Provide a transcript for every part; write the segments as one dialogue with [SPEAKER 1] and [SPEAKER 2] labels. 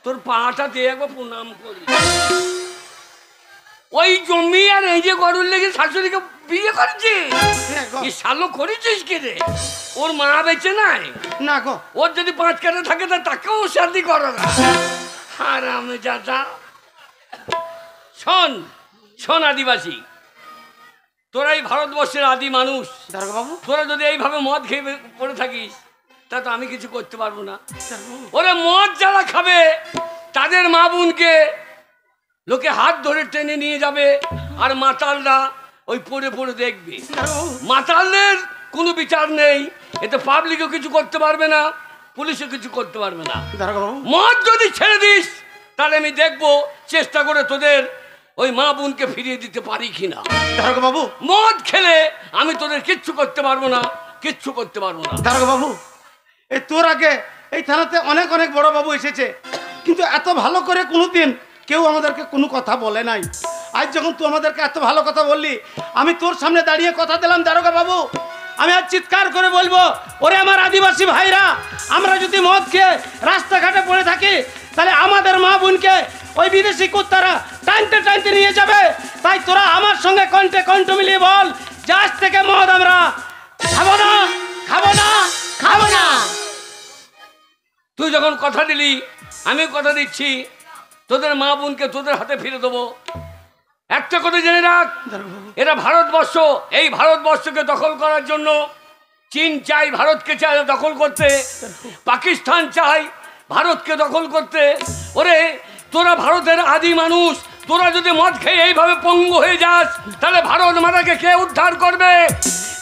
[SPEAKER 1] তোর পাটা দিয়ে একবার প্রণাম করি। ওই জমি আর এই যে গরুর লেগে শাশুড়িকে বিয়ে করেছে, কি শালো করেছিস কি রে? ওর মা বেঁচে নাই
[SPEAKER 2] না গো,
[SPEAKER 1] ওর যদি 5 কাটা থাকে তাকেও শাদি করো না। হারামে জাদা। শোন শোন আদিবাসী, তোরা এই ভারতবর্ষের আদি মানুষ,
[SPEAKER 2] বাবু
[SPEAKER 1] তোরা যদি এইভাবে মদ খেয়ে পড়ে থাকিস তা তো আমি কিছু করতে পারবো না। ওরে মদ যারা খাবে তাদের মা বোনকে লোকে হাত ধরে টেনে নিয়ে যাবে, আর মাতালরা ওই পড়ে পড়ে দেখবে। মাতালদের কোনো বিচার নেই, এতে পাবলিকও কিছু করতে পারবে না, পুলিশও কিছু করতে পারবে না। মদ যদি ছেড়ে দিস তাহলে আমি দেখবো চেষ্টা করে তোদের ওই মা বোনকে ফিরিয়ে দিতে পারি কিনা।
[SPEAKER 2] বাবু
[SPEAKER 1] মদ খেলে আমি তোদের কিচ্ছু করতে পারবো না, কিচ্ছু করতে পারবো না।
[SPEAKER 2] বাবু এই তোর আগে এই থানাতে অনেক অনেক বড় বাবু এসেছে, কিন্তু এত ভালো করে কোনোদিন কেউ আমাদেরকে কোনো কথা বলে নাই। আজ যখন তুই আমাদেরকে এত ভালো কথা বললি, আমি তোর সামনে দাঁড়িয়ে কথা দিলাম দারোগা বাবু, আমি আজ চিৎকার করে বলবো, ওরে আমার আদিবাসী ভাইরা, আমরা যদি মদ খেয়ে রাস্তাঘাটে পড়ে থাকি তাহলে আমাদের মা বোনকে ওই বিদেশি কুত্তারা টানতে টানতে নিয়ে যাবে। তাই তোরা আমার সঙ্গে কণ্ঠে কণ্ঠ মিলিয়ে বল যে আজ থেকে মদ আমরা খাবো না, খাবো না, খাবো না।
[SPEAKER 1] তুই যখন কথা দিলি আমি কথা দিচ্ছি, তোদের মা বোনকে তোদের হাতে ফিরে দেবো। একটা কথা জেনে রাখ, এরা ভারতবর্ষ, এই ভারতবর্ষকে দখল করার জন্য চীন চাই ভারতকে চাই দখল করতে, পাকিস্তান চাই ভারতকে দখল করতে। ওরে তোরা ভারতের আদি মানুষ, তোরা যদি মদ খেয়ে এইভাবে পঙ্গু হয়ে যাস তাহলে ভারত মাতাকে কে উদ্ধার করবে?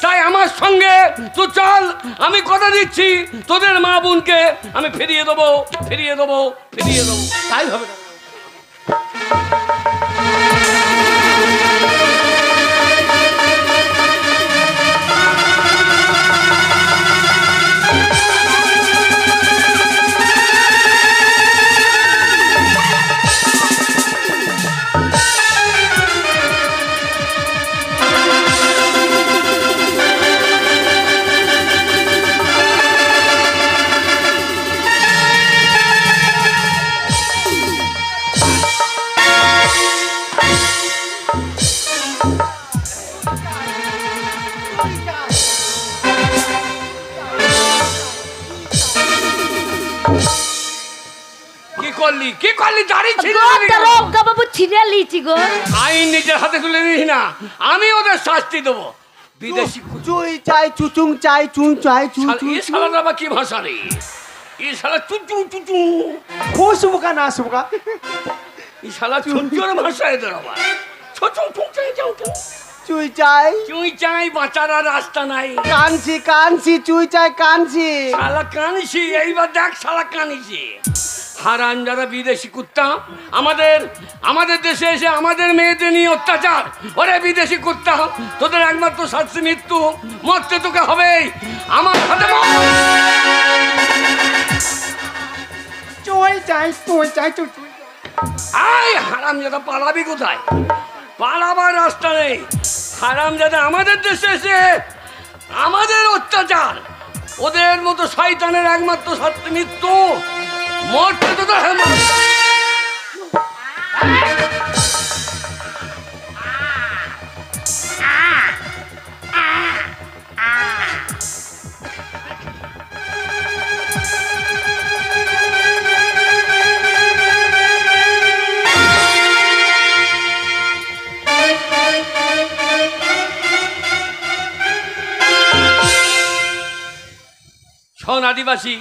[SPEAKER 1] তাই আমার সঙ্গে তুই চল, আমি কথা দিচ্ছি তোদের মা বোনকে আমি ফিরিয়ে দেবো, ফিরিয়ে দেবো, ফিরিয়ে দেবো।
[SPEAKER 2] তাই হবে।
[SPEAKER 1] কি করলি? দাড়ি ছিঁড়ে আইন নিজের হাতে তুলে নিস না, আমি ওদের শাস্তি দেবো। বিদেশি
[SPEAKER 3] চুই চাই চুচুং চাই চুং চাই
[SPEAKER 1] এই শালাটা আবার কি ভাষা রে? এই শালা চুচু চুচু
[SPEAKER 3] খুশবুকা না শুবুকা,
[SPEAKER 1] এই শালা ছুঞ্চুর ভাষা এদের আবার ছুচু চুচাই যাও তো।
[SPEAKER 3] চুই চাই
[SPEAKER 1] চুই চাই বাঁচার আর রাস্তা নাই।
[SPEAKER 3] কানছি কানছি চুই চাই কানছি,
[SPEAKER 1] শালা কানিছি, এইবার দেখ শালা কানিছি। হারান যারা বিদেশি কুত্তা আমাদের দেশে এসে আমাদের মেয়েদের নিয়ে অত্যাচার। ওরে বিদেশি কুত্তা, তোদের একমাত্র শাস্তি মৃত্যু, মরতে তোকে হবেই। আমার হাতে
[SPEAKER 3] চুই চাই চুই চাই চুই।
[SPEAKER 1] আয় হারাম যারা, পালাবি কোথায়? পালাবার রাস্তা নেই। হারাম যারা আমাদের দেশে এসে আমাদের অত্যাচার, ওদের মতো শয়তানের একমাত্র শাস্তি মৃত্যু, মরতে তো শোন আদিবাসী,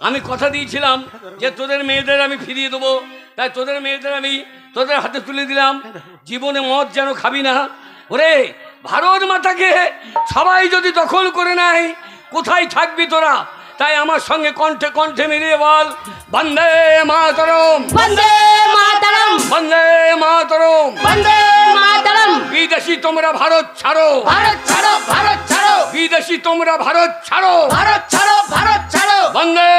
[SPEAKER 1] আমি কথা দিয়েছিলাম যে তোদের মেয়েদের আমি ফিরিয়ে দেবো, তাই তোদের মেয়েদের আমি তোদের হাতে তুলে দিলাম। জীবনে মদ যেন খাবি না। ওরে ভারত মাতাকে সবাই যদি দখল করে নেয় কোথায় থাকবি তোরা? তাই আমার সঙ্গে কণ্ঠে কণ্ঠে মিলিয়ে বল, বন্দে মাতরম, বন্দে মাতরম, বন্দে মাতরম, বন্দে মাতরম। বিদেশি তোমরা ভারত ছাড়ো, ভারত ছাড়ো, ভারত ছাড়ো। বিদেশি তোমরা ভারত ছাড়ো, ভারত ছাড়ো, ভারত ছাড়ো। বন্দে